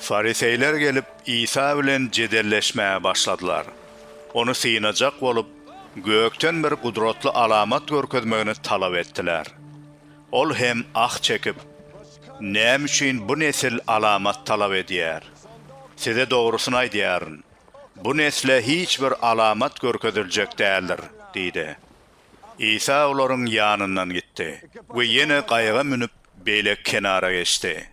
Fariseyler gelip İsa bilen jedelleşmeye başladılar. Onu sığınacak bolup, gökten bir kudretli alamat görkezmegini talap ettiler. Ol hem ah çekip, "Näme üçin bu nesil alamat talap edýär? Size doğrusunu aýdýaryn. Bu nesle hiç bir alamat görkeziljek däldir," diýdi. İsa olaryň ýanyndan gitdi we ýene gaýga münüp beýle kenara geçdi.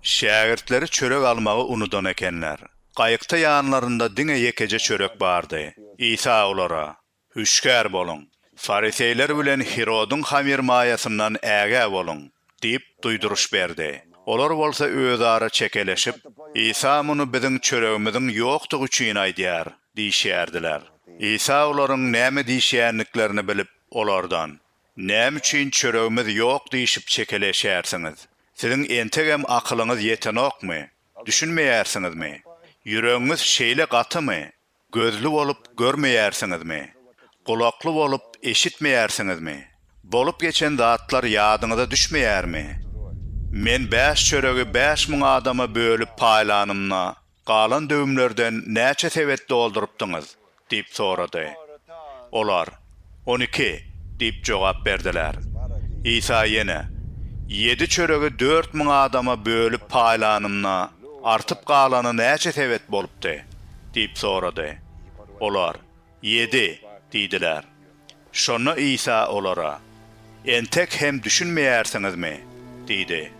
Şägirdleri çörek almagy unudan ekenler. Gaýykta ýanlarynda diňe ýekeje çörek bardy. İsa olara, "Hüşkär bolun. Fariseyler bilen Herodun hamir maýasyndan äge bolun," diýip duýduruş berdi. Olar bolsa özara çekeleşip, "İsa muny biziň çöregimiziň ýokdugy üçin aýdýar," diýşärdiler. İsa olaryň näme diýşärliklerini bilip olardan, "Näme üçin çöregimiz ýok diýişip çekeleşärsiňiz? Siziň entegem akylyňyz ýetenokmy? Düşünmeýärsiňizmi? Yüregiňiz şeýle gatymy? Gözlü bolup görmeýärsiňizmi? Kulakly bolup eşitmeýärsiňizmi? Bolup geçen zatlar ýadyňyza düşmeýärmi? Men 5 çöregi 5.000 adama bölüp paýlanymna, galan döwümlerden näçe sebet doldurypdyňyz?" diýip sorady. Olar, "12" diýip jogap berdiler. İsa ýene, "7 çöregi 4.000 adama bölüp paýlanymna, artyp galany näçe sebet bolupdy?" diýip sorady. Olar, "7" diýdiler. Şonu İsa olara, "Entek hem düşünmeýärsiňizmi?" diýdi.